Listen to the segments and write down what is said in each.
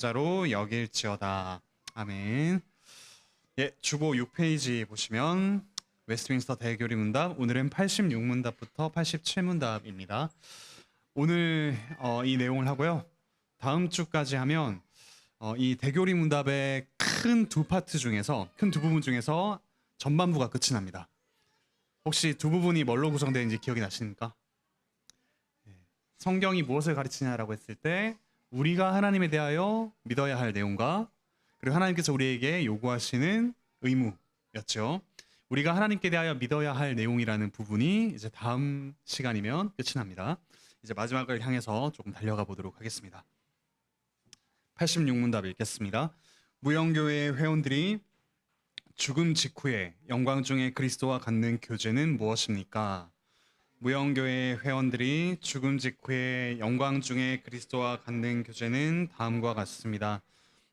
자로 여길지어다. 아멘. 예, 주보 6페이지 보시면 웨스트민스터 대교리 문답, 오늘은 86문답부터 87문답입니다. 오늘 이 내용을 하고요. 다음 주까지 하면 이 대교리 문답의 큰 두 파트 중에서, 큰 두 부분 중에서 전반부가 끝이 납니다. 혹시 두 부분이 뭘로 구성되는지 기억이 나십니까? 성경이 무엇을 가르치냐라고 했을 때 우리가 하나님에 대하여 믿어야 할 내용과, 그리고 하나님께서 우리에게 요구하시는 의무였죠. 우리가 하나님께 대하여 믿어야 할 내용이라는 부분이 이제 다음 시간이면 끝이 납니다. 이제 마지막을 향해서 조금 달려가 보도록 하겠습니다. 86문답 읽겠습니다. 무영교회의 회원들이 죽음 직후에 영광 중에 그리스도와 갖는 교제는 무엇입니까? 무영교회의 회원들이 죽음 직후에 영광 중에 그리스도와 갖는 교제는 다음과 같습니다.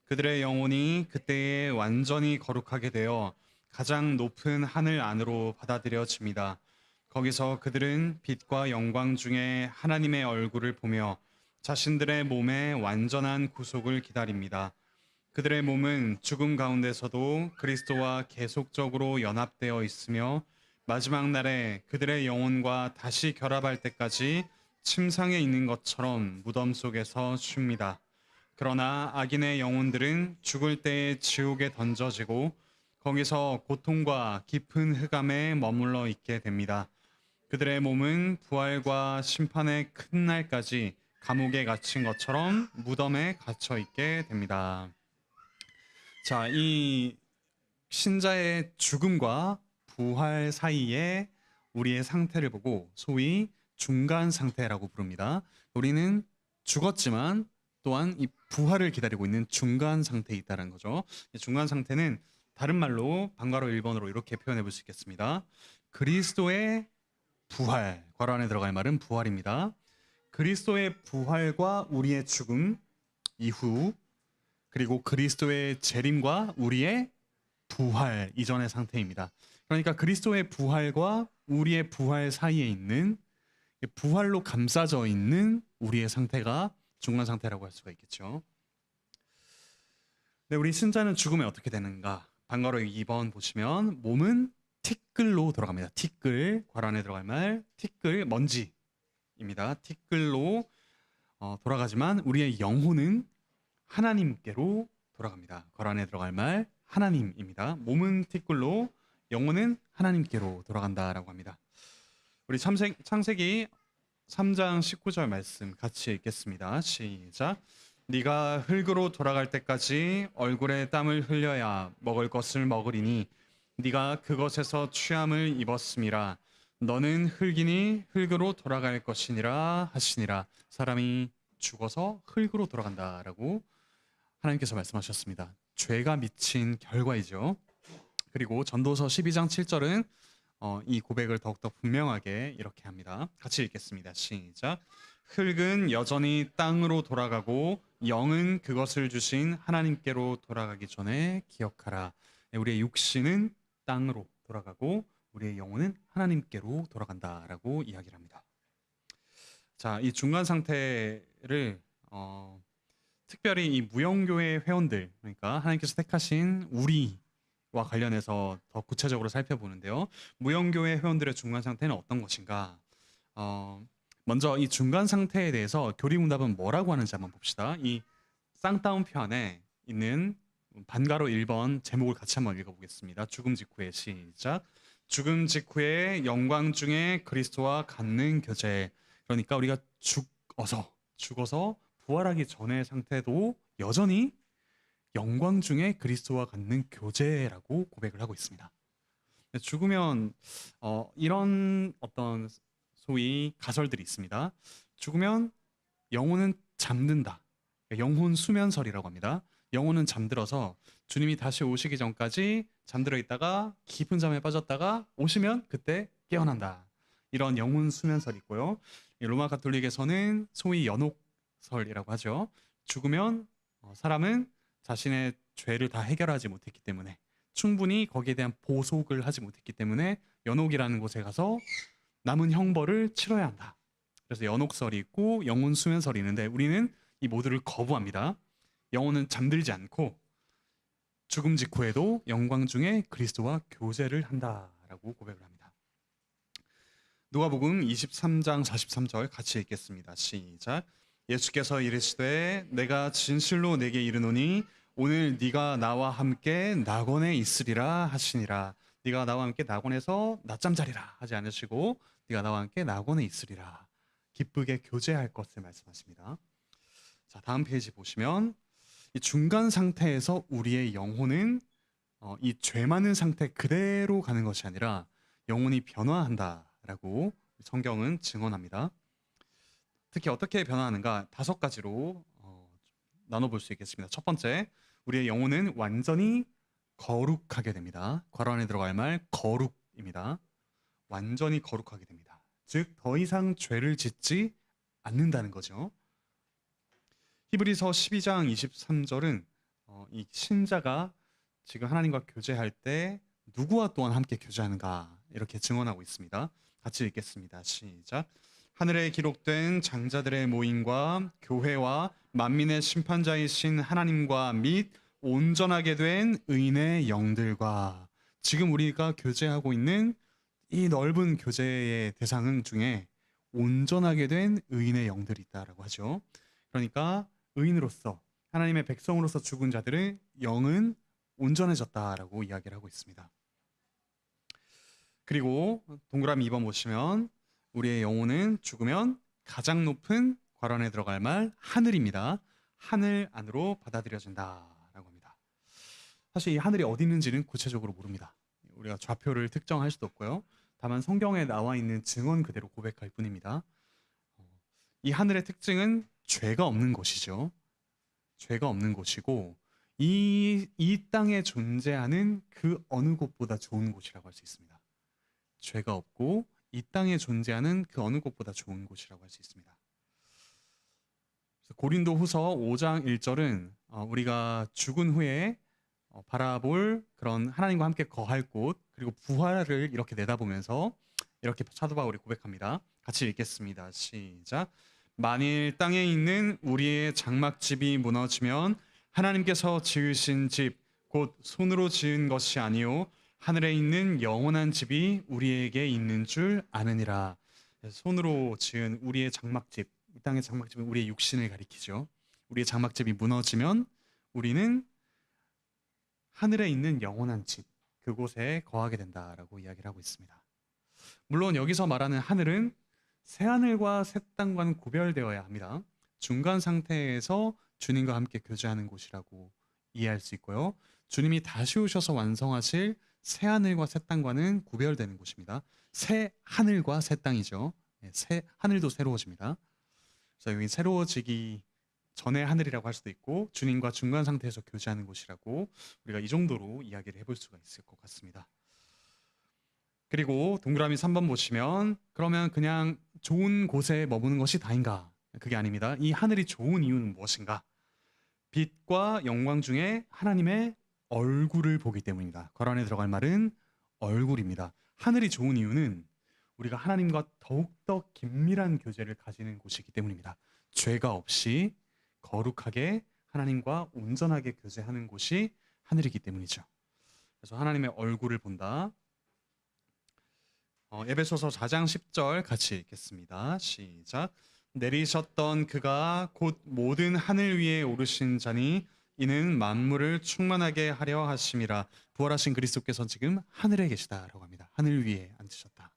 그들의 영혼이 그때에 완전히 거룩하게 되어 가장 높은 하늘 안으로 받아들여집니다. 거기서 그들은 빛과 영광 중에 하나님의 얼굴을 보며 자신들의 몸의 완전한 구속을 기다립니다. 그들의 몸은 죽음 가운데서도 그리스도와 계속적으로 연합되어 있으며 마지막 날에 그들의 영혼과 다시 결합할 때까지 침상에 있는 것처럼 무덤 속에서 쉽니다. 그러나 악인의 영혼들은 죽을 때에 지옥에 던져지고 거기서 고통과 깊은 흑암에 머물러 있게 됩니다. 그들의 몸은 부활과 심판의 큰 날까지 감옥에 갇힌 것처럼 무덤에 갇혀 있게 됩니다. 자, 이 신자의 죽음과 부활 사이에 우리의 상태를 보고 소위 중간 상태라고 부릅니다. 우리는 죽었지만 또한 이 부활을 기다리고 있는 중간 상태에 있다는 거죠. 중간 상태는 다른 말로 방과로 1번으로 이렇게 표현해 볼 수 있겠습니다. 그리스도의 부활, 괄호 안에 들어갈 말은 부활입니다. 그리스도의 부활과 우리의 죽음 이후, 그리고 그리스도의 재림과 우리의 부활 이전의 상태입니다. 그러니까 그리스도의 부활과 우리의 부활 사이에 있는, 부활로 감싸져 있는 우리의 상태가 중간 상태라고 할 수가 있겠죠. 네, 우리 신자는 죽으면 어떻게 되는가? 방과로 2번 보시면 몸은 티끌로 돌아갑니다. 티끌, 괄호 안에 들어갈 말 티끌, 먼지입니다. 티끌로 돌아가지만 우리의 영혼은 하나님께로 돌아갑니다. 괄호 안에 들어갈 말 하나님입니다. 몸은 티끌로 영혼은 하나님께로 돌아간다라고 합니다. 우리 창세기 3장 19절 말씀 같이 읽겠습니다. 시작. 네가 흙으로 돌아갈 때까지 얼굴에 땀을 흘려야 먹을 것을 먹으리니 네가 그것에서 취함을 입었음이라. 너는 흙이니 흙으로 돌아갈 것이니라 하시니라. 사람이 죽어서 흙으로 돌아간다라고 하나님께서 말씀하셨습니다. 죄가 미친 결과이죠. 그리고 전도서 12장 7절은 이 고백을 더욱더 분명하게 이렇게 합니다. 같이 읽겠습니다. 시작. 흙은 여전히 땅으로 돌아가고 영은 그것을 주신 하나님께로 돌아가기 전에 기억하라. 우리의 육신은 땅으로 돌아가고 우리의 영혼은 하나님께로 돌아간다라고 이야기를 합니다. 자, 이 중간 상태를 특별히 이 무영교회 회원들, 그러니까 하나님께서 택하신 우리와 관련해서 더 구체적으로 살펴보는데요. 무영교회 회원들의 중간 상태는 어떤 것인가? 먼저 이 중간 상태에 대해서 교리문답은 뭐라고 하는지 한번 봅시다. 이 쌍따옴표 안에 있는 반가로 1번 제목을 같이 한번 읽어보겠습니다. 죽음 직후에 시작. 죽음 직후에 영광 중에 그리스도와 갖는 교제. 그러니까 우리가 죽어서 부활하기 전의 상태도 여전히 영광 중에 그리스도와 갖는 교제라고 고백을 하고 있습니다. 죽으면 이런 어떤 소위 가설들이 있습니다. 죽으면 영혼은 잠든다. 영혼 수면설이라고 합니다. 영혼은 잠들어서 주님이 다시 오시기 전까지 잠들어 있다가 깊은 잠에 빠졌다가 오시면 그때 깨어난다. 이런 영혼 수면설이 있고요. 로마 가톨릭에서는 소위 연옥설이라고 하죠. 죽으면 사람은 자신의 죄를 다 해결하지 못했기 때문에, 충분히 거기에 대한 보속을 하지 못했기 때문에 연옥이라는 곳에 가서 남은 형벌을 치러야 한다. 그래서 연옥설이 있고 영혼 수면설이 있는데 우리는 이 모두를 거부합니다. 영혼은 잠들지 않고 죽음 직후에도 영광 중에 그리스도와 교제를 한다라고 고백을 합니다. 누가복음 23장 43절 같이 읽겠습니다. 시작. 예수께서 이르시되 내가 진실로 내게 이르노니 오늘 네가 나와 함께 낙원에 있으리라 하시니라. 네가 나와 함께 낙원에서 낮잠 자리라 하지 않으시고 네가 나와 함께 낙원에 있으리라. 기쁘게 교제할 것을 말씀하십니다. 자, 다음 페이지 보시면 이 중간 상태에서 우리의 영혼은 이 죄 많은 상태 그대로 가는 것이 아니라 영혼이 변화한다라고 성경은 증언합니다. 특히 어떻게 변화하는가 5가지로 나눠볼 수 있겠습니다. 첫 번째, 우리의 영혼은 완전히 거룩하게 됩니다. 괄호 안에 들어갈 말 거룩입니다. 완전히 거룩하게 됩니다. 즉 더 이상 죄를 짓지 않는다는 거죠. 히브리서 12장 23절은 이 신자가 지금 하나님과 교제할 때 누구와 또한 함께 교제하는가 이렇게 증언하고 있습니다. 같이 읽겠습니다. 시작. 하늘에 기록된 장자들의 모임과 교회와 만민의 심판자이신 하나님과 및 온전하게 된 의인의 영들과. 지금 우리가 교제하고 있는 이 넓은 교제의 대상 중에 온전하게 된 의인의 영들이 있다라고 하죠. 그러니까 의인으로서 하나님의 백성으로서 죽은 자들의 영은 온전해졌다라고 이야기를 하고 있습니다. 그리고 동그라미 2번 보시면 우리의 영혼은 죽으면 가장 높은 괄호 안에 들어갈 말 하늘입니다. 하늘 안으로 받아들여진다라고 합니다. 사실 이 하늘이 어디 있는지는 구체적으로 모릅니다. 우리가 좌표를 특정할 수도 없고요. 다만 성경에 나와 있는 증언 그대로 고백할 뿐입니다. 이 하늘의 특징은 죄가 없는 곳이죠. 죄가 없는 곳이고 이 땅에 존재하는 그 어느 곳보다 좋은 곳이라고 할 수 있습니다. 죄가 없고 이 땅에 존재하는 그 어느 곳보다 좋은 곳이라고 할 수 있습니다. 고린도후서 5장 1절은 우리가 죽은 후에 바라볼 그런 하나님과 함께 거할 곳 그리고 부활을 이렇게 내다보면서 이렇게 사도 바울이 고백합니다. 같이 읽겠습니다. 시작. 만일 땅에 있는 우리의 장막집이 무너지면 하나님께서 지으신 집 곧 손으로 지은 것이 아니요 하늘에 있는 영원한 집이 우리에게 있는 줄 아느니라. 손으로 지은 우리의 장막집, 이 땅의 장막집은 우리의 육신을 가리키죠. 우리의 장막집이 무너지면 우리는 하늘에 있는 영원한 집, 그곳에 거하게 된다라고 이야기를 하고 있습니다. 물론 여기서 말하는 하늘은 새하늘과 새 땅과는 구별되어야 합니다. 중간 상태에서 주님과 함께 교제하는 곳이라고 이해할 수 있고요. 주님이 다시 오셔서 완성하실 새하늘과 새 땅과는 구별되는 곳입니다. 새 하늘과 새 땅이죠. 새 하늘도 새로워집니다. 그래서 여기 새로워지기 전의 하늘이라고 할 수도 있고 주님과 중간 상태에서 교제하는 곳이라고 우리가 이 정도로 이야기를 해볼 수가 있을 것 같습니다. 그리고 동그라미 3번 보시면 그러면 그냥 좋은 곳에 머무는 것이 다인가? 그게 아닙니다. 이 하늘이 좋은 이유는 무엇인가? 빛과 영광 중에 하나님의 얼굴을 보기 때문입니다. 괄호 안에 들어갈 말은 얼굴입니다. 하늘이 좋은 이유는 우리가 하나님과 더욱더 긴밀한 교제를 가지는 곳이기 때문입니다. 죄가 없이 거룩하게 하나님과 온전하게 교제하는 곳이 하늘이기 때문이죠. 그래서 하나님의 얼굴을 본다. 에베소서 4장 10절 같이 읽겠습니다. 시작. 내리셨던 그가 곧 모든 하늘 위에 오르신 자니 이는 만물을 충만하게 하려 하심이라. 부활하신 그리스도께서 지금 하늘에 계시다라고 합니다. 하늘 위에 앉으셨다.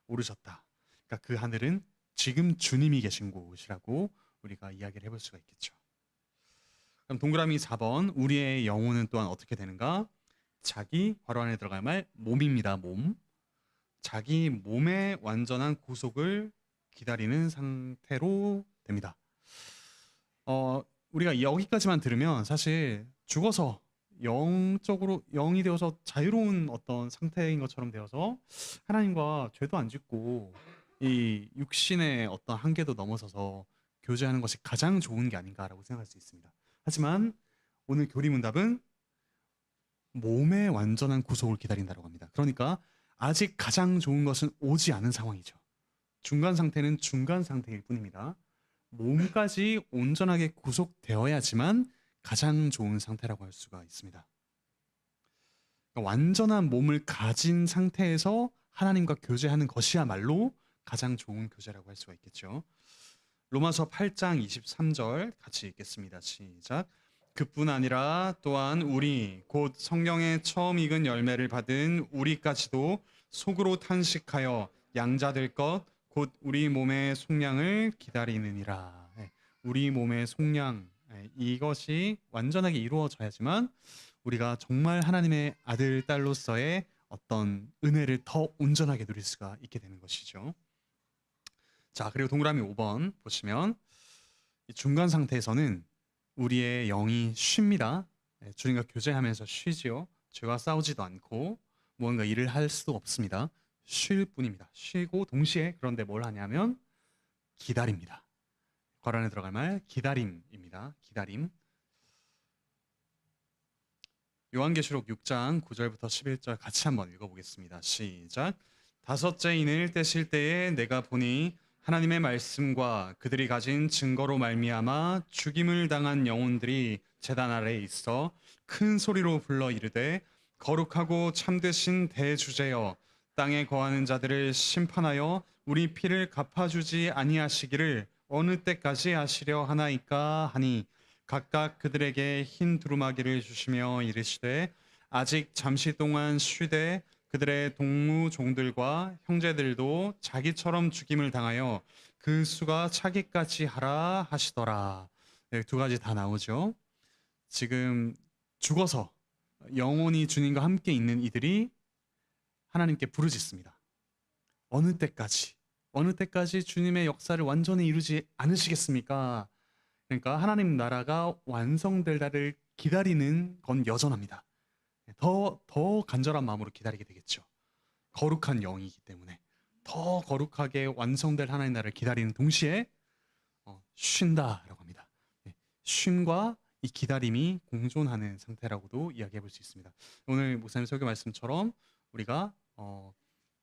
오르셨다. 그러니까 그 하늘은 지금 주님이 계신 곳이라고 우리가 이야기를 해볼 수가 있겠죠. 그럼 동그라미 4번 우리의 영혼은 또한 어떻게 되는가? 자기 괄호 안에 들어갈 말 몸입니다. 몸. 자기 몸의 완전한 구속을 기다리는 상태로 됩니다. 우리가 여기까지만 들으면 사실 죽어서 영적으로 영이 되어서 자유로운 어떤 상태인 것처럼 되어서 하나님과 죄도 안 짓고 이 육신의 어떤 한계도 넘어서서 교제하는 것이 가장 좋은 게 아닌가라고 생각할 수 있습니다. 하지만 오늘 교리문답은 몸의 완전한 구속을 기다린다고 합니다. 그러니까 아직 가장 좋은 것은 오지 않은 상황이죠. 중간 상태는 중간 상태일 뿐입니다. 몸까지 온전하게 구속되어야지만 가장 좋은 상태라고 할 수가 있습니다. 그러니까 완전한 몸을 가진 상태에서 하나님과 교제하는 것이야말로 가장 좋은 교제라고 할 수가 있겠죠. 로마서 8장 23절 같이 읽겠습니다. 시작. 그뿐 아니라 또한 우리 곧 성령의 처음 익은 열매를 받은 우리까지도 속으로 탄식하여 양자될 것 곧 우리 몸의 속량을 기다리느니라. 우리 몸의 속량, 이것이 완전하게 이루어져야지만 우리가 정말 하나님의 아들, 딸로서의 어떤 은혜를 더 온전하게 누릴 수가 있게 되는 것이죠. 자, 그리고 동그라미 5번 보시면 이 중간 상태에서는 우리의 영이 쉽니다. 주님과 교제하면서 쉬지요. 죄와 싸우지도 않고 무언가 일을 할 수도 없습니다. 쉴 뿐입니다. 쉬고 동시에 그런데 뭘 하냐면 기다립니다. 괄호 안에 들어갈 말 기다림입니다. 기다림. 요한계시록 6장 9절부터 11절 같이 한번 읽어보겠습니다. 시작. 다섯째 인을 떼실 때에 내가 보니 하나님의 말씀과 그들이 가진 증거로 말미암아 죽임을 당한 영혼들이 제단 아래에 있어 큰 소리로 불러 이르되 거룩하고 참되신 대주제여 땅에 거하는 자들을 심판하여 우리 피를 갚아주지 아니하시기를 어느 때까지 하시려 하나이까 하니 각각 그들에게 흰 두루마기를 주시며 이르시되 아직 잠시 동안 쉬되 그들의 동무 종들과 형제들도 자기처럼 죽임을 당하여 그 수가 차기까지 하라 하시더라. 네, 두 가지 다 나오죠. 지금 죽어서 영원히 주님과 함께 있는 이들이 하나님께 부르짖습니다. 어느 때까지 주님의 역사를 완전히 이루지 않으시겠습니까? 그러니까 하나님 나라가 완성될 날을 기다리는 건 여전합니다. 더 간절한 마음으로 기다리게 되겠죠. 거룩한 영이기 때문에 더 거룩하게 완성될 하나님 나라를 기다리는 동시에 쉰다라고 합니다. 쉼과 이 기다림이 공존하는 상태라고도 이야기해 볼 수 있습니다. 오늘 목사님 설교 말씀처럼 우리가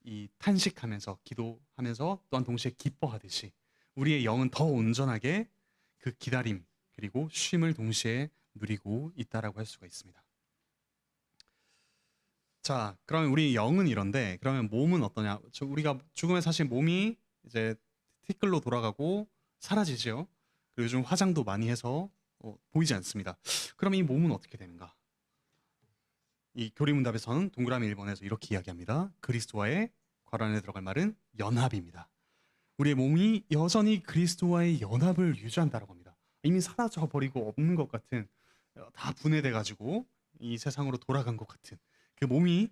이 탄식하면서 기도하면서 또한 동시에 기뻐하듯이 우리의 영은 더 온전하게 그 기다림 그리고 쉼을 동시에 누리고 있다라고 할 수가 있습니다. 자, 그러면 우리 영은 이런데 그러면 몸은 어떠냐? 우리가 죽으면 사실 몸이 이제 티끌로 돌아가고 사라지죠. 그리고 요즘 화장도 많이 해서 보이지 않습니다. 그럼 이 몸은 어떻게 되는가? 이 교리문답에서는 동그라미 1번에서 이렇게 이야기합니다. 그리스도와의 괄호 안에 들어갈 말은 연합입니다. 우리의 몸이 여전히 그리스도와의 연합을 유지한다고 합니다. 이미 사라져 버리고 없는 것 같은 다 분해돼 가지고 이 세상으로 돌아간 것 같은 그 몸이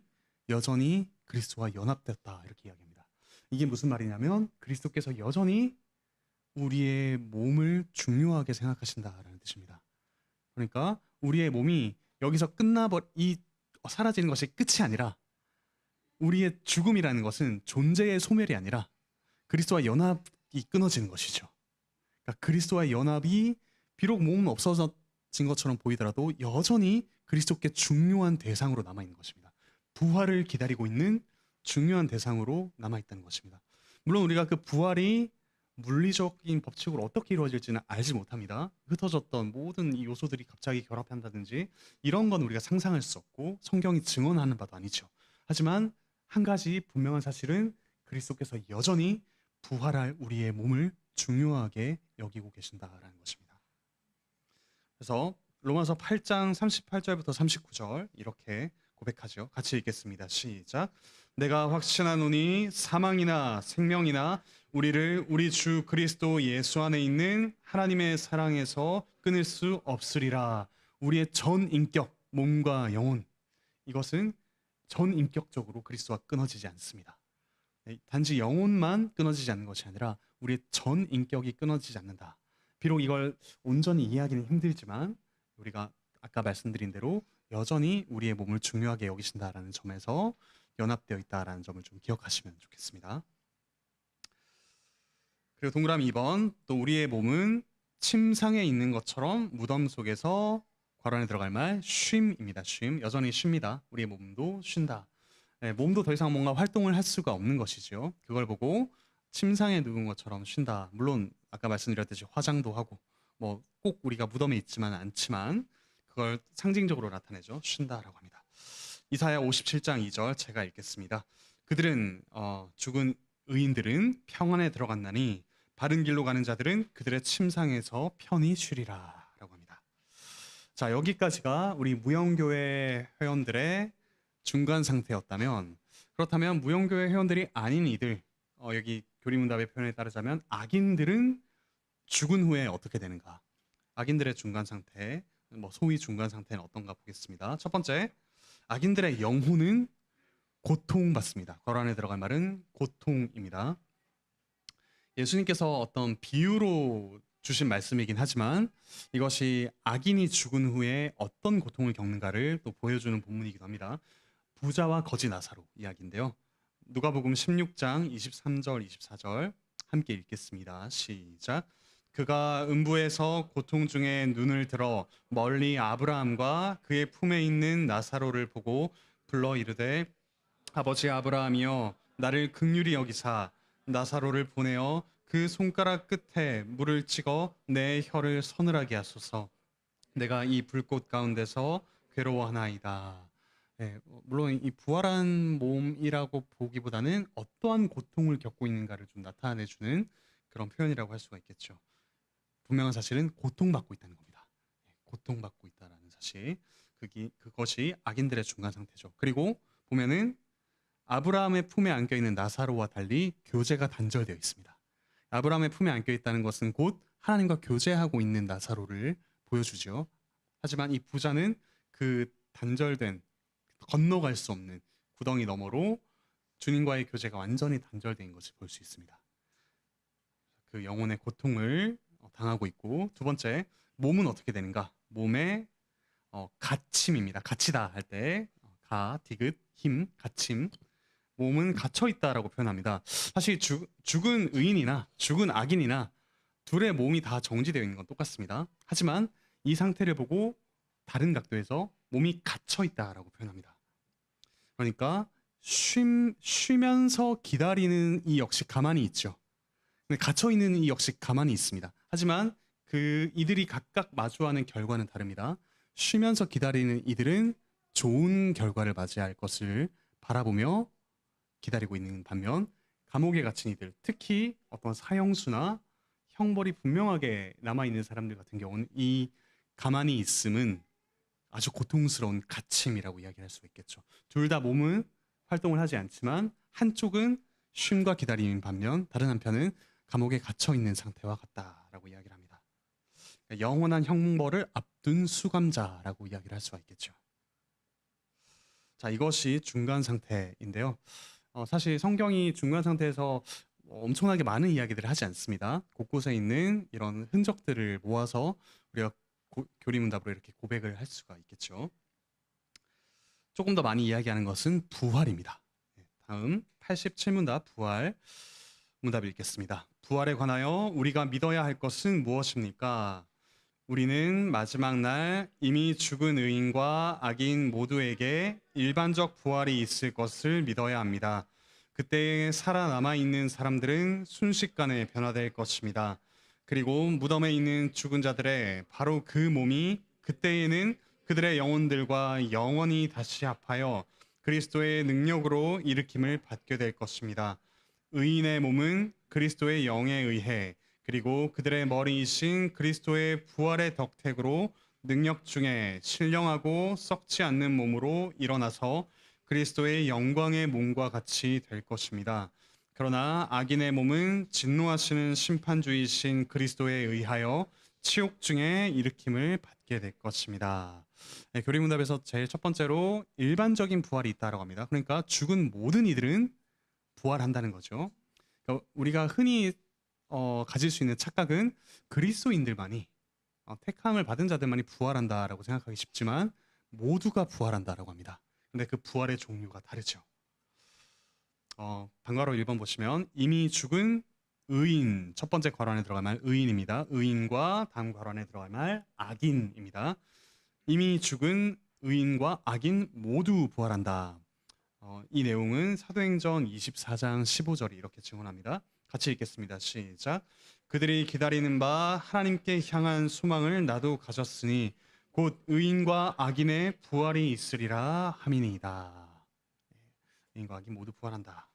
여전히 그리스도와 연합됐다 이렇게 이야기합니다. 이게 무슨 말이냐면 그리스도께서 여전히 우리의 몸을 중요하게 생각하신다라는 뜻입니다. 그러니까 우리의 몸이 여기서 사라지는 것이 끝이 아니라 우리의 죽음이라는 것은 존재의 소멸이 아니라 그리스도와 연합이 끊어지는 것이죠. 그러니까 그리스도와 연합이 비록 몸은 없어진 것처럼 보이더라도 여전히 그리스도께 중요한 대상으로 남아있는 것입니다. 부활을 기다리고 있는 중요한 대상으로 남아있다는 것입니다. 물론 우리가 그 부활이 물리적인 법칙으로 어떻게 이루어질지는 알지 못합니다. 흩어졌던 모든 이 요소들이 갑자기 결합한다든지 이런 건 우리가 상상할 수 없고 성경이 증언하는 바도 아니죠. 하지만 한 가지 분명한 사실은 그리스도께서 여전히 부활할 우리의 몸을 중요하게 여기고 계신다라는 것입니다. 그래서 로마서 8장 38절부터 39절 이렇게 고백하죠. 같이 읽겠습니다. 시작. 내가 확신하노니 사망이나 생명이나 우리를 우리 주 그리스도 예수 안에 있는 하나님의 사랑에서 끊을 수 없으리라. 우리의 전 인격, 몸과 영혼 이것은 전 인격적으로 그리스도와 끊어지지 않습니다. 단지 영혼만 끊어지지 않는 것이 아니라 우리의 전 인격이 끊어지지 않는다. 비록 이걸 온전히 이해하기는 힘들지만 우리가 아까 말씀드린 대로 여전히 우리의 몸을 중요하게 여기신다라는 점에서 연합되어 있다라는 점을 좀 기억하시면 좋겠습니다. 그리고 동그라미 2번 또 우리의 몸은 침상에 있는 것처럼 무덤 속에서 괄호 안에 들어갈 말 쉼입니다. 쉼 여전히 쉽니다. 우리의 몸도 쉰다. 몸도 더 이상 뭔가 활동을 할 수가 없는 것이죠. 그걸 보고 침상에 누운 것처럼 쉰다. 물론 아까 말씀드렸듯이 화장도 하고 뭐 꼭 우리가 무덤에 있지만 않지만 그걸 상징적으로 나타내죠. 쉰다라고 합니다. 이사야 57장 2절 제가 읽겠습니다. 그들은 죽은 의인들은 평안에 들어갔나니 바른 길로 가는 자들은 그들의 침상에서 편히 쉬리라라고 합니다. 자, 여기까지가 우리 무영교회 회원들의 중간 상태였다면, 그렇다면 무영교회 회원들이 아닌 이들, 여기 교리문답의 표현에 따르자면 악인들은 죽은 후에 어떻게 되는가? 악인들의 중간 상태, 소위 중간 상태는 어떤가 보겠습니다. 첫 번째, 악인들의 영혼은 고통받습니다. 거란에 들어갈 말은 고통입니다. 예수님께서 어떤 비유로 주신 말씀이긴 하지만 이것이 악인이 죽은 후에 어떤 고통을 겪는가를 또 보여주는 본문이기도 합니다. 부자와 거지 나사로 이야기인데요. 누가복음 16장 23절 24절 함께 읽겠습니다. 시작. 그가 음부에서 고통 중에 눈을 들어 멀리 아브라함과 그의 품에 있는 나사로를 보고 불러 이르되 아버지 아브라함이여 나를 긍휼히 여기사 나사로를 보내어 그 손가락 끝에 물을 찍어 내 혀를 서늘하게 하소서. 내가 이 불꽃 가운데서 괴로워하나이다. 네, 물론 이 부활한 몸이라고 보기보다는 어떠한 고통을 겪고 있는가를 좀 나타내주는 그런 표현이라고 할 수가 있겠죠. 분명한 사실은 고통받고 있다는 겁니다. 고통받고 있다는 사실. 그것이 악인들의 중간 상태죠. 그리고 보면은 아브라함의 품에 안겨 있는 나사로와 달리 교제가 단절되어 있습니다. 아브라함의 품에 안겨 있다는 것은 곧 하나님과 교제하고 있는 나사로를 보여주죠. 하지만 이 부자는 그 단절된, 건너갈 수 없는 구덩이 너머로 주님과의 교제가 완전히 단절된 것을 볼 수 있습니다. 그 영혼의 고통을 당하고 있고, 두 번째, 몸은 어떻게 되는가? 몸의 갇힘입니다. 갇히다 할 때 디귿, 힘, 갇힘. 몸은 갇혀 있다라고 표현합니다. 사실 죽은 의인이나 죽은 악인이나 둘의 몸이 다 정지되어 있는 건 똑같습니다. 하지만 이 상태를 보고 다른 각도에서 몸이 갇혀 있다라고 표현합니다. 그러니까 쉬면서 기다리는 이 역시 가만히 있죠. 근데 갇혀 있는 이 역시 가만히 있습니다. 하지만 이들이 각각 마주하는 결과는 다릅니다. 쉬면서 기다리는 이들은 좋은 결과를 맞이할 것을 바라보며 기다리고 있는 반면, 감옥에 갇힌 이들, 특히 어떤 사형수나 형벌이 분명하게 남아있는 사람들 같은 경우는 이 가만히 있음은 아주 고통스러운 갇힘이라고 이야기할 수 있겠죠. 둘 다 몸은 활동을 하지 않지만 한쪽은 쉼과 기다림인 반면 다른 한편은 감옥에 갇혀 있는 상태와 같다라고 이야기를 합니다. 영원한 형벌을 앞둔 수감자라고 이야기를 할 수가 있겠죠. 자, 이것이 중간 상태인데요. 사실 성경이 중간 상태에서 엄청나게 많은 이야기들을 하지 않습니다. 곳곳에 있는 이런 흔적들을 모아서 우리가 교리문답으로 이렇게 고백을 할 수가 있겠죠. 조금 더 많이 이야기하는 것은 부활입니다. 다음 87문답 부활 문답 읽겠습니다. 부활에 관하여 우리가 믿어야 할 것은 무엇입니까? 우리는 마지막 날 이미 죽은 의인과 악인 모두에게 일반적 부활이 있을 것을 믿어야 합니다. 그때 살아남아 있는 사람들은 순식간에 변화될 것입니다. 그리고 무덤에 있는 죽은 자들의 바로 그 몸이 그때에는 그들의 영혼들과 영원히 다시 합하여 그리스도의 능력으로 일으킴을 받게 될 것입니다. 의인의 몸은 그리스도의 영에 의해 그리고 그들의 머리이신 그리스도의 부활의 덕택으로 능력 중에 신령하고 썩지 않는 몸으로 일어나서 그리스도의 영광의 몸과 같이 될 것입니다. 그러나 악인의 몸은 진노하시는 심판주이신 그리스도에 의하여 치욕 중에 일으킴을 받게 될 것입니다. 네, 교리문답에서 제일 첫 번째로 일반적인 부활이 있다고 합니다. 그러니까 죽은 모든 이들은 부활한다는 거죠. 그러니까 우리가 흔히 가질 수 있는 착각은 그리스도인들만이 택함을 받은 자들만이 부활한다라고 생각하기 쉽지만 모두가 부활한다라고 합니다. 근데 그 부활의 종류가 다르죠. 방과로 1번 보시면 이미 죽은 의인, 첫 번째 괄호 안에 들어갈 말 의인입니다. 의인과 다음 괄호 안에 들어갈 말 악인입니다. 이미 죽은 의인과 악인 모두 부활한다. 이 내용은 사도행전 24장 15절이 이렇게 증언합니다. 같이 읽겠습니다. 시작. 그들이 기다리는 바 하나님께 향한 소망을 나도 가졌으니 곧 의인과 악인의 부활이 있으리라 함이니이다. 의인과 악인 모두 부활한다.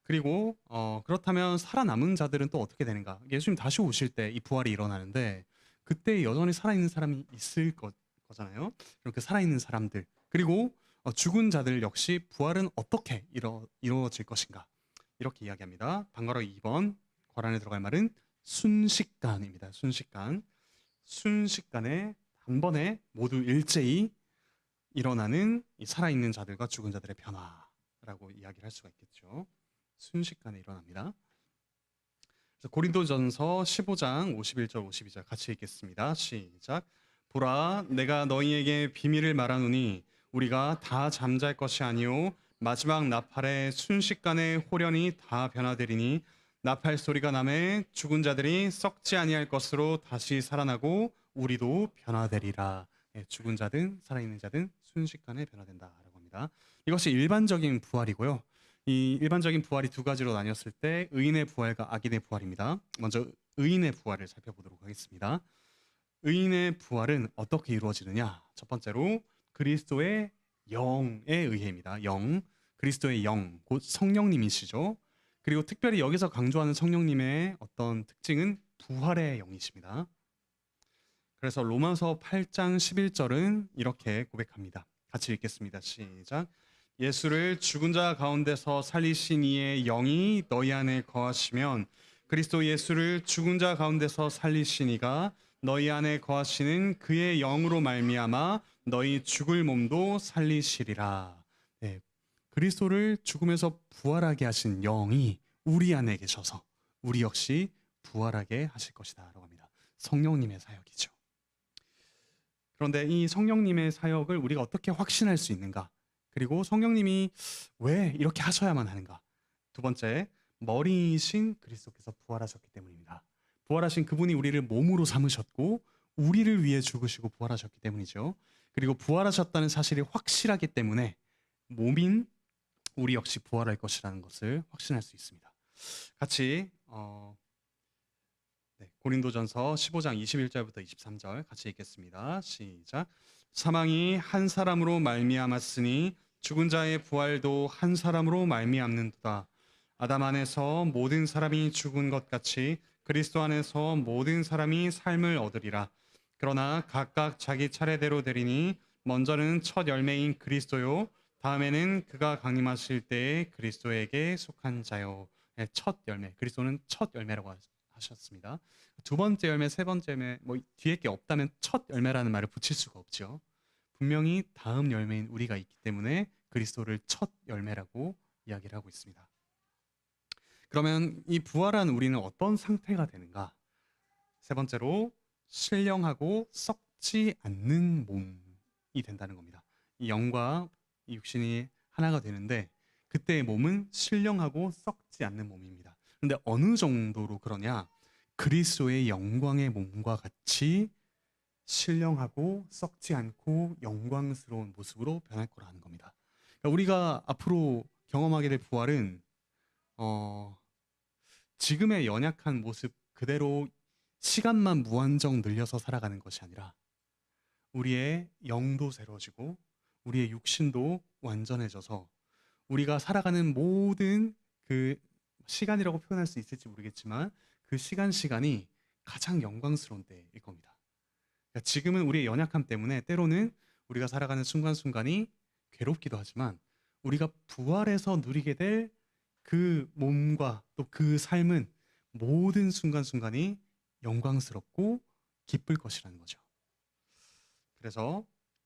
그리고 그렇다면 살아남은 자들은 또 어떻게 되는가? 예수님 다시 오실 때 이 부활이 일어나는데 그때 여전히 살아있는 사람이 있을 거잖아요. 그럼 그 살아있는 사람들 그리고 죽은 자들 역시 부활은 어떻게 이루어질 것인가? 이렇게 이야기합니다. 방과로 2번 괄안에 들어갈 말은 순식간입니다. 순식간. 순식간에 단번에 모두 일제히 일어나는 이 살아있는 자들과 죽은 자들의 변화라고 이야기를 할 수가 있겠죠. 순식간에 일어납니다. 그래서 고린도전서 15장 51절 52절 같이 읽겠습니다. 시작. 보라 내가 너희에게 비밀을 말하노니 우리가 다 잠잘 것이 아니요 마지막 나팔에 순식간에 호련히 다 변화되리니 나팔 소리가 나매 죽은 자들이 썩지 아니할 것으로 다시 살아나고 우리도 변화되리라. 죽은 자든 살아있는 자든 순식간에 변화된다라고 합니다. 이것이 일반적인 부활이고요. 이 일반적인 부활이 두 가지로 나뉘었을 때 의인의 부활과 악인의 부활입니다. 먼저 의인의 부활을 살펴보도록 하겠습니다. 의인의 부활은 어떻게 이루어지느냐? 첫 번째로 그리스도의 영에 의해입니다. 영, 그리스도의 영, 곧 성령님이시죠. 그리고 특별히 여기서 강조하는 성령님의 어떤 특징은 부활의 영이십니다. 그래서 로마서 8장 11절은 이렇게 고백합니다. 같이 읽겠습니다. 시작. 예수를 죽은 자 가운데서 살리신 이의 영이 너희 안에 거하시면 그리스도 예수를 죽은 자 가운데서 살리신 이가 너희 안에 거하시는 그의 영으로 말미암아 너희 죽을 몸도 살리시리라. 네, 그리스도를 죽음에서 부활하게 하신 영이 우리 안에 계셔서 우리 역시 부활하게 하실 것이다 라고 합니다. 성령님의 사역이죠. 그런데 이 성령님의 사역을 우리가 어떻게 확신할 수 있는가? 그리고 성령님이 왜 이렇게 하셔야만 하는가? 두 번째, 머리이신 그리스도께서 부활하셨기 때문입니다. 부활하신 그분이 우리를 몸으로 삼으셨고 우리를 위해 죽으시고 부활하셨기 때문이죠. 그리고 부활하셨다는 사실이 확실하기 때문에 몸인 우리 역시 부활할 것이라는 것을 확신할 수 있습니다. 같이 고린도전서 15장 21절부터 23절 같이 읽겠습니다. 시작. 사망이 한 사람으로 말미암았으니 죽은 자의 부활도 한 사람으로 말미암는도다. 아담 안에서 모든 사람이 죽은 것 같이 그리스도 안에서 모든 사람이 삶을 얻으리라. 그러나 각각 자기 차례대로 되리니 먼저는 첫 열매인 그리스도요 다음에는 그가 강림하실 때에 그리스도에게 속한 자요. 네, 첫 열매. 그리스도는 첫 열매라고 하셨습니다. 두 번째 열매, 세 번째 열매, 뭐 뒤에 게 없다면 첫 열매라는 말을 붙일 수가 없죠. 분명히 다음 열매인 우리가 있기 때문에 그리스도를 첫 열매라고 이야기를 하고 있습니다. 그러면 이 부활한 우리는 어떤 상태가 되는가? 세 번째로 신령하고 썩지 않는 몸이 된다는 겁니다. 이 영과 이 육신이 하나가 되는데 그때의 몸은 신령하고 썩지 않는 몸입니다. 그런데 어느 정도로 그러냐? 그리스도의 영광의 몸과 같이 신령하고 썩지 않고 영광스러운 모습으로 변할 거라는 겁니다. 그러니까 우리가 앞으로 경험하게 될 부활은 지금의 연약한 모습 그대로 시간만 무한정 늘려서 살아가는 것이 아니라 우리의 영도 새로워지고 우리의 육신도 완전해져서 우리가 살아가는 모든 그 시간이라고 표현할 수 있을지 모르겠지만 그 시간이 가장 영광스러운 때일 겁니다. 그러니까 지금은 우리의 연약함 때문에 때로는 우리가 살아가는 순간순간이 괴롭기도 하지만 우리가 부활해서 누리게 될 그 몸과 또 그 삶은 모든 순간순간이 영광스럽고 기쁠 것이라는 거죠. 그래서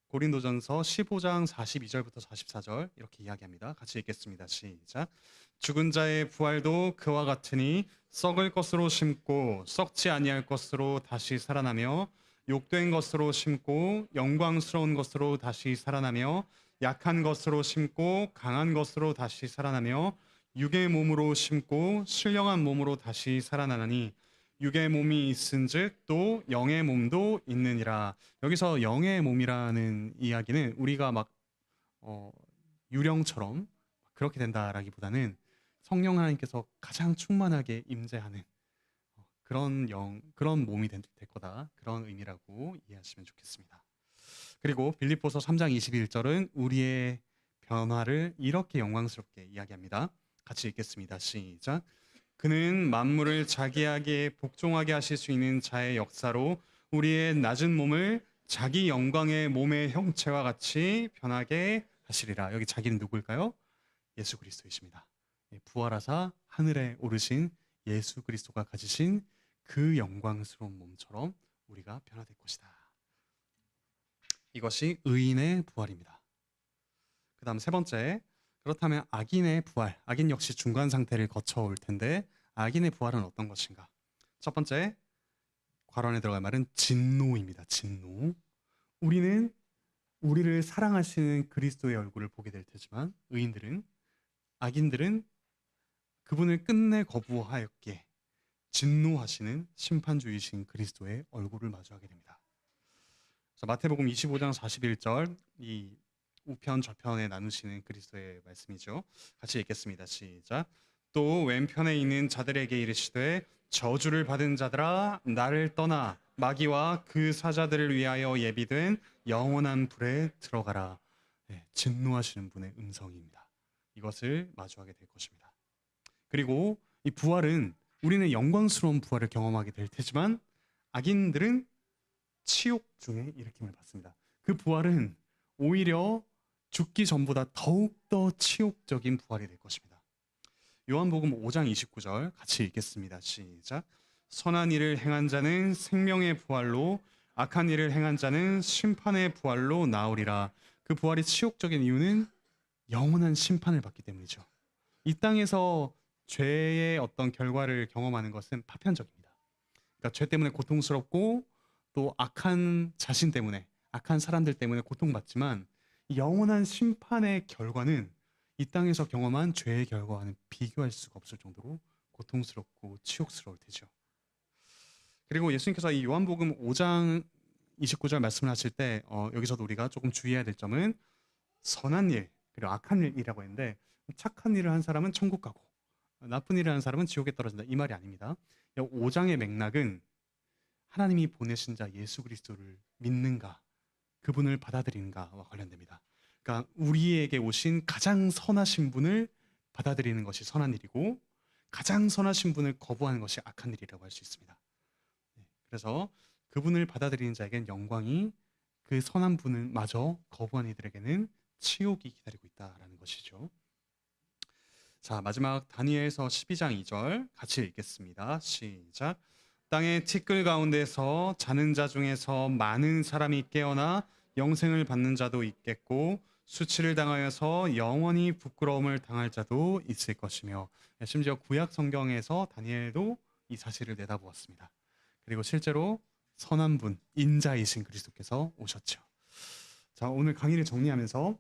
고린도전서 15장 42절부터 44절 이렇게 이야기합니다. 같이 읽겠습니다. 시작. 죽은 자의 부활도 그와 같으니 썩을 것으로 심고 썩지 아니할 것으로 다시 살아나며 욕된 것으로 심고 영광스러운 것으로 다시 살아나며 약한 것으로 심고 강한 것으로 다시 살아나며 육의 몸으로 심고 신령한 몸으로 다시 살아나나니 육의 몸이 있은즉 또 영의 몸도 있느니라. 여기서 영의 몸이라는 이야기는 우리가 막 유령처럼 그렇게 된다라기보다는 성령 하나님께서 가장 충만하게 임재하는 그런 몸이 될 거다. 그런 의미라고 이해하시면 좋겠습니다. 그리고 빌립보서 3장 21절은 우리의 변화를 이렇게 영광스럽게 이야기합니다. 같이 읽겠습니다. 시작. 그는 만물을 자기에게 복종하게 하실 수 있는 자의 역사로 우리의 낮은 몸을 자기 영광의 몸의 형체와 같이 변하게 하시리라. 여기 자기는 누구일까요? 예수 그리스도이십니다. 부활하사 하늘에 오르신 예수 그리스도가 가지신 그 영광스러운 몸처럼 우리가 변화될 것이다. 이것이 의인의 부활입니다. 그 다음 세 번째, 그렇다면 악인의 부활, 악인 역시 중간 상태를 거쳐올 텐데 악인의 부활은 어떤 것인가? 첫 번째, 괄원에 들어갈 말은 진노입니다. 진노. 우리는 우리를 사랑하시는 그리스도의 얼굴을 보게 될 테지만 악인들은 그분을 끝내 거부하였기에 진노하시는 심판주이신 그리스도의 얼굴을 마주하게 됩니다. 마태복음 25장 41절, 이 우편 좌편에 나누시는 그리스도의 말씀이죠. 같이 읽겠습니다. 시작. 또 왼편에 있는 자들에게 이르시되 저주를 받은 자들아 나를 떠나 마귀와 그 사자들을 위하여 예비된 영원한 불에 들어가라. 진노하시는 분의 음성입니다. 이것을 마주하게 될 것입니다. 그리고 이 부활은 우리는 영광스러운 부활을 경험하게 될 테지만 악인들은 치욕 중에 일으킴을 받습니다. 그 부활은 오히려 죽기 전보다 더욱더 치욕적인 부활이 될 것입니다. 요한복음 5장 29절 같이 읽겠습니다. 시작. 선한 일을 행한 자는 생명의 부활로 악한 일을 행한 자는 심판의 부활로 나오리라. 그 부활이 치욕적인 이유는 영원한 심판을 받기 때문이죠. 이 땅에서 죄의 어떤 결과를 경험하는 것은 파편적입니다. 그러니까 죄 때문에 고통스럽고 또 악한 자신 때문에, 악한 사람들 때문에 고통받지만 영원한 심판의 결과는 이 땅에서 경험한 죄의 결과와는 비교할 수가 없을 정도로 고통스럽고 치욕스러울 테죠. 그리고 예수님께서 이 요한복음 5장 29절 말씀을 하실 때 여기서도 우리가 조금 주의해야 될 점은 선한 일 그리고 악한 일이라고 했는데 착한 일을 한 사람은 천국 가고 나쁜 일을 한 사람은 지옥에 떨어진다 이 말이 아닙니다. 5장의 맥락은 하나님이 보내신 자 예수 그리스도를 믿는가 그분을 받아들이는가와 관련됩니다. 그러니까 우리에게 오신 가장 선하신 분을 받아들이는 것이 선한 일이고 가장 선하신 분을 거부하는 것이 악한 일이라고 할 수 있습니다. 그래서 그분을 받아들이는 자에겐 영광이 그 선한 분을 마저 거부한 이들에게는 치욕이 기다리고 있다라는 것이죠. 자, 마지막 다니엘서 12장 2절 같이 읽겠습니다. 시작. 땅의 티끌 가운데서 자는 자 중에서 많은 사람이 깨어나 영생을 받는 자도 있겠고 수치를 당하여서 영원히 부끄러움을 당할 자도 있을 것이며 심지어 구약 성경에서 다니엘도 이 사실을 내다보았습니다. 그리고 실제로 선한 분, 인자이신 그리스도께서 오셨죠. 자, 오늘 강의를 정리하면서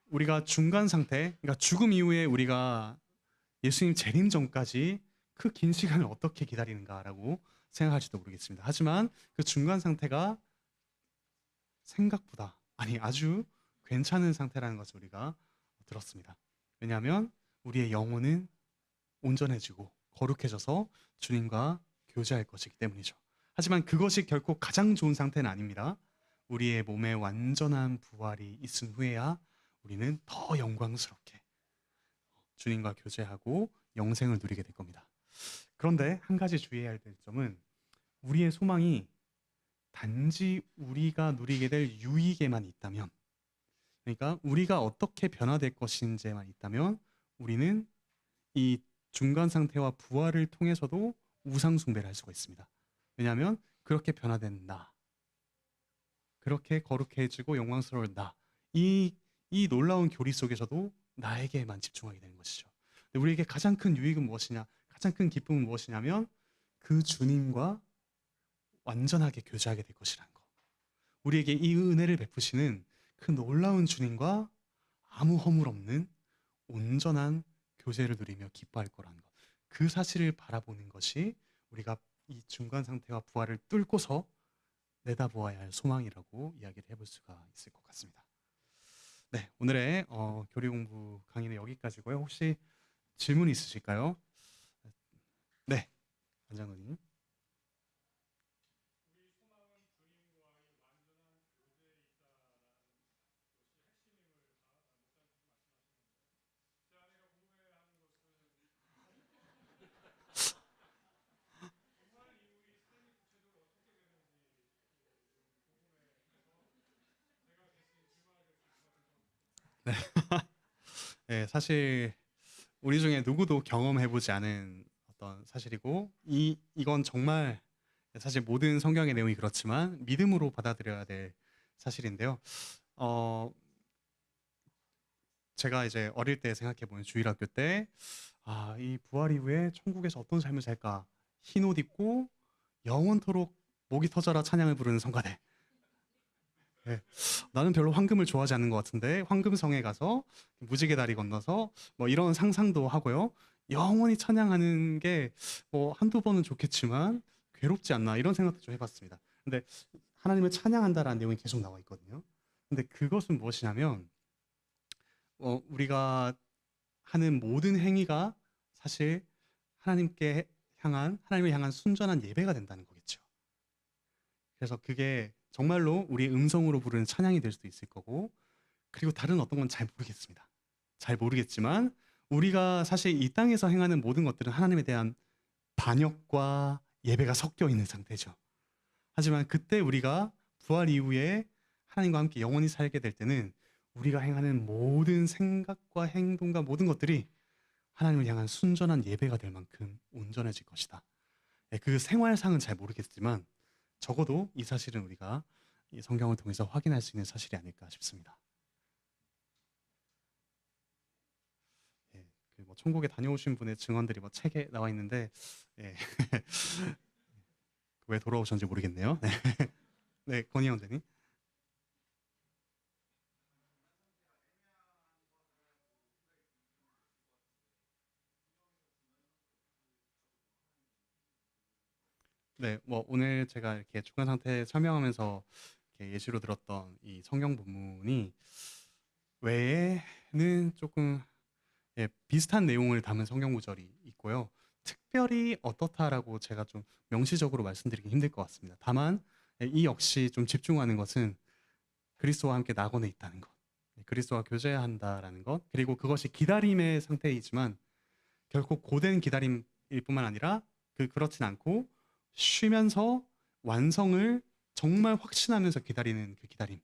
우리가 중간 상태, 그러니까 죽음 이후에 우리가 예수님 재림 전까지 그 긴 시간을 어떻게 기다리는가라고 생각할지도 모르겠습니다. 하지만 그 중간 상태가 생각보다 아주 괜찮은 상태라는 것을 우리가 들었습니다. 왜냐하면 우리의 영혼은 온전해지고 거룩해져서 주님과 교제할 것이기 때문이죠. 하지만 그것이 결코 가장 좋은 상태는 아닙니다. 우리의 몸에 완전한 부활이 있은 후에야 우리는 더 영광스럽게 주님과 교제하고 영생을 누리게 될 겁니다. 그런데 한 가지 주의해야 될 점은 우리의 소망이 단지 우리가 누리게 될 유익에만 있다면, 그러니까 우리가 어떻게 변화될 것인지에만 있다면 우리는 이 중간 상태와 부활을 통해서도 우상 숭배를 할 수가 있습니다. 왜냐하면 그렇게 변화된 나, 그렇게 거룩해지고 영광스러운 나, 이 놀라운 교리 속에서도 나에게만 집중하게 되는 것이죠. 근데 우리에게 가장 큰 유익은 무엇이냐, 가장 큰 기쁨은 무엇이냐면 그 주님과 완전하게 교제하게 될 것이라는 것. 우리에게 이 은혜를 베푸시는 그 놀라운 주님과 아무 허물 없는 온전한 교제를 누리며 기뻐할 거라는 것. 그 사실을 바라보는 것이 우리가 이 중간 상태와 부활을 뚫고서 내다보아야 할 소망이라고 이야기를 해볼 수가 있을 것 같습니다. 네, 오늘의 교리 공부 강의는 여기까지고요. 혹시 질문 있으실까요? 네, 관장님. 네, 사실 우리 중에 누구도 경험해보지 않은 어떤 사실이고 이건 정말 사실 모든 성경의 내용이 그렇지만 믿음으로 받아들여야 될 사실인데요. 어, 제가 이제 어릴 때 생각해보면 주일학교 때 이 부활 이후에 천국에서 어떤 삶을 살까? 흰 옷 입고 영원토록 목이 터져라 찬양을 부르는 성가대. 네. 나는 별로 황금을 좋아하지 않는 것 같은데 황금성에 가서 무지개 다리 건너서 뭐 이런 상상도 하고요. 영원히 찬양하는 게 뭐 한두 번은 좋겠지만 괴롭지 않나 이런 생각도 좀 해봤습니다. 근데 하나님을 찬양한다라는 내용이 계속 나와 있거든요. 근데 그것은 무엇이냐면 우리가 하는 모든 행위가 사실 하나님을 향한 순전한 예배가 된다는 거겠죠. 그래서 그게 정말로 우리의 음성으로 부르는 찬양이 될 수도 있을 거고, 그리고 다른 어떤 건 잘 모르겠습니다. 잘 모르겠지만 우리가 사실 이 땅에서 행하는 모든 것들은 하나님에 대한 반역과 예배가 섞여 있는 상태죠. 하지만 그때 우리가 부활 이후에 하나님과 함께 영원히 살게 될 때는 우리가 행하는 모든 생각과 행동과 모든 것들이 하나님을 향한 순전한 예배가 될 만큼 온전해질 것이다. 그 생활상은 잘 모르겠지만 적어도 이 사실은 우리가 이 성경을 통해서 확인할 수 있는 사실이 아닐까 싶습니다. 예, 그뭐 천국에 다녀오신 분의 증언들이 뭐 책에 나와 있는데 예, 왜 돌아오셨는지 모르겠네요. 네, 네 건희 형제님. 네, 뭐 오늘 제가 이렇게 주간 상태 설명하면서 이렇게 예시로 들었던 이 성경 본문이 외에는 조금 비슷한 내용을 담은 성경 구절이 있고요. 특별히 어떻다라고 제가 좀 명시적으로 말씀드리기 힘들 것 같습니다. 다만 이 역시 좀 집중하는 것은 그리스도와 함께 낙원에 있다는 것, 그리스도와 교제한다라는 것, 그리고 그것이 기다림의 상태이지만 결코 고된 기다림일 뿐만 아니라 그렇진 않고 쉬면서 완성을 정말 확신하면서 기다리는 그 기다림,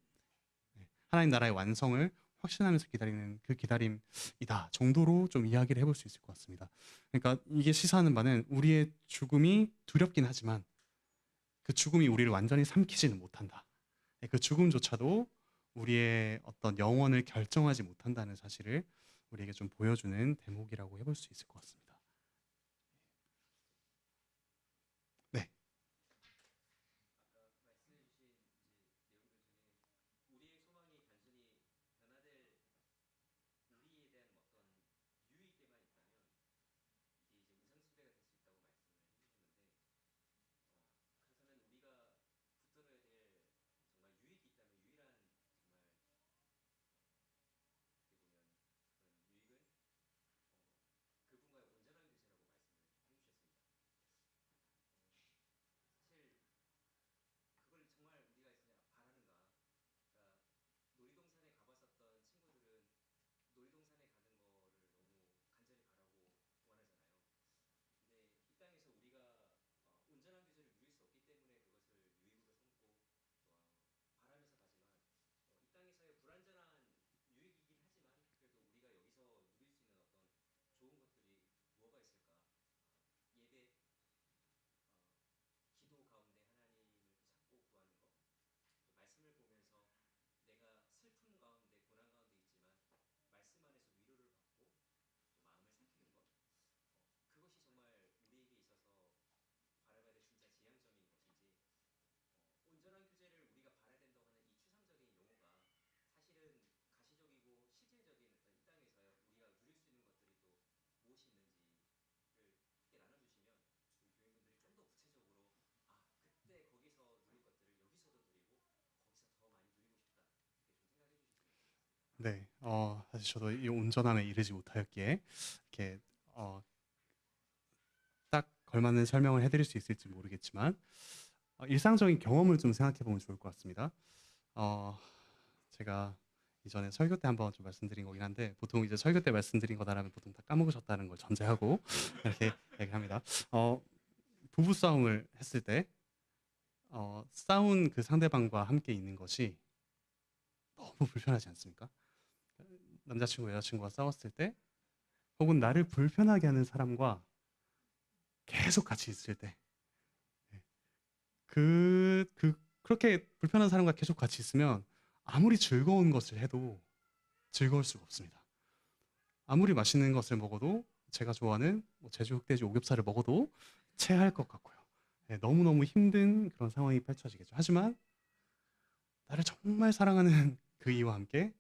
하나님 나라의 완성을 확신하면서 기다리는 그 기다림이다 정도로 좀 이야기를 해볼 수 있을 것 같습니다. 그러니까 이게 시사하는 바는 우리의 죽음이 두렵긴 하지만 그 죽음이 우리를 완전히 삼키지는 못한다. 그 죽음조차도 우리의 어떤 영혼을 결정하지 못한다는 사실을 우리에게 좀 보여주는 대목이라고 해볼 수 있을 것 같습니다. 네. 네, 사실 저도 이 온전함에 이르지 못하였기에 이렇게 딱 걸맞는 설명을 해드릴 수 있을지 모르겠지만 일상적인 경험을 좀 생각해 보면 좋을 것 같습니다. 어, 제가 이전에 설교 때 한번 좀 말씀드린 거긴 한데 보통 이제 설교 때 말씀드린 거다라면 보통 다 까먹으셨다는 걸 전제하고 이렇게 얘기합니다. 부부 싸움을 했을 때 싸운 그 상대방과 함께 있는 것이 너무 불편하지 않습니까? 남자친구, 여자친구가 싸웠을 때, 혹은 나를 불편하게 하는 사람과 계속 같이 있을 때, 네, 그렇게 불편한 사람과 계속 같이 있으면 아무리 즐거운 것을 해도 즐거울 수가 없습니다. 아무리 맛있는 것을 먹어도, 제가 좋아하는 뭐 제주 흑돼지 오겹살을 먹어도 체할 것 같고요. 네, 너무너무 힘든 그런 상황이 펼쳐지겠죠. 하지만 나를 정말 사랑하는 그 이와 함께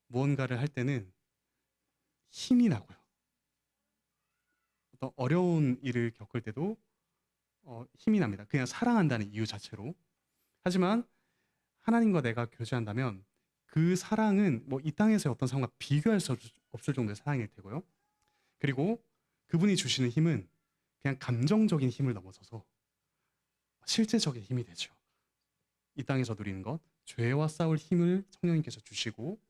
무언가를 할 때는 힘이 나고요. 어떤 어려운 일을 겪을 때도 힘이 납니다. 그냥 사랑한다는 이유 자체로. 하지만 하나님과 내가 교제한다면 그 사랑은 뭐 이 땅에서의 어떤 사랑과 비교할 수 없을 정도의 사랑일 테고요. 그리고 그분이 주시는 힘은 그냥 감정적인 힘을 넘어서서 실제적인 힘이 되죠. 이 땅에서 누리는 것, 죄와 싸울 힘을 성령님께서 주시고,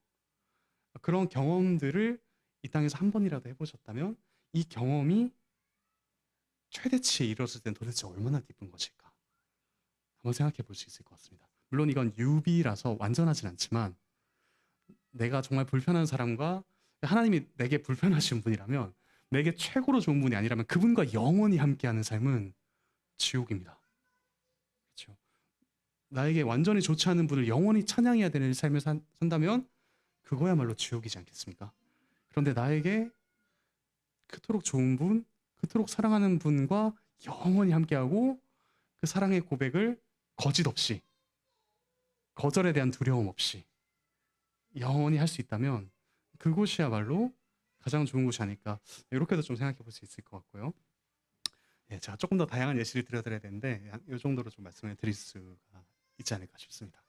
그런 경험들을 이 땅에서 한 번이라도 해보셨다면 이 경험이 최대치에 이뤘을 땐 도대체 얼마나 기쁜 것일까 한번 생각해 볼 수 있을 것 같습니다. 물론 이건 유비라서 완전하진 않지만, 내가 정말 불편한 사람과 하나님이 내게 불편하신 분이라면, 내게 최고로 좋은 분이 아니라면 그분과 영원히 함께하는 삶은 지옥입니다. 그렇죠? 나에게 완전히 좋지 않은 분을 영원히 찬양해야 되는 삶을 산다면 그거야말로 지옥이지 않겠습니까? 그런데 나에게 그토록 좋은 분, 그토록 사랑하는 분과 영원히 함께하고, 그 사랑의 고백을 거짓 없이, 거절에 대한 두려움 없이 영원히 할 수 있다면 그곳이야말로 가장 좋은 곳이 아닐까, 이렇게도 좀 생각해 볼 수 있을 것 같고요. 예, 제가 조금 더 다양한 예시를 드려드려야 되는데 이 정도로 좀 말씀을 드릴 수가 있지 않을까 싶습니다.